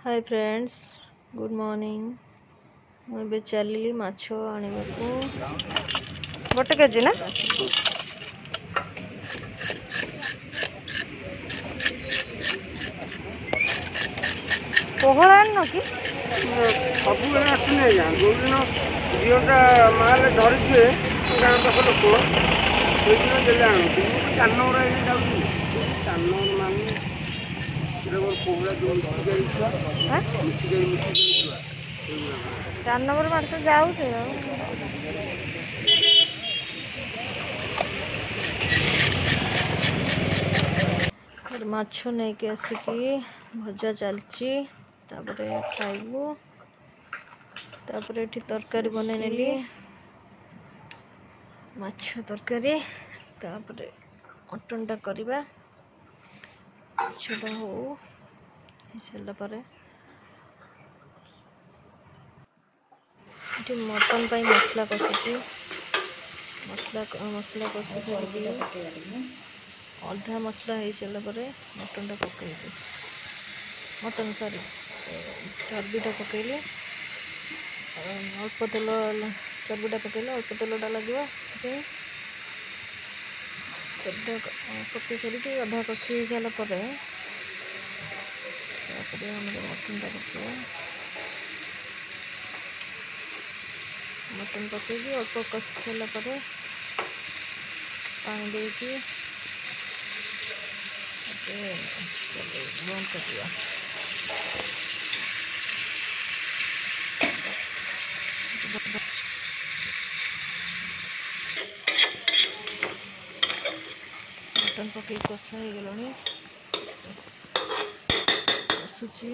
Hi friends, good morning. मुझे चलिली माछ आने को गोटे केजी ना पहला आन कि सबुबले आसुनि आज्ञा जो दिन दिहटा माल धरिथे गाँ पाख लोक से दिन देले आणुथि चार नंबर आगे जाऊँगी चार नंबर माने पहुला जो मिसिगाई छुआ 4 नंबर मार तो जाऊ माछ नहीं के आसिकी भजा चलची तापरे खाइबू तापरे एठी तरकारी बने नेली माछ तरकारी तापरे मटन टा करबा माछटा हो सारा पर एठी मटन पाई मसला कषुची मसला कषुची अधा मसला हो सारा पर मटन टा पकईली मटन सॉरी चर्बीटा पकईली अल्प तेल चर्बीटा पकईले अल्प तेलटा लगे पकई सारी अधा कषि सारा पर मटनटा पकड़ा मटन पकई अल्प कषि सारा पर पानी देकी बंद कर मटन पकई कषा हो गलानी कषुची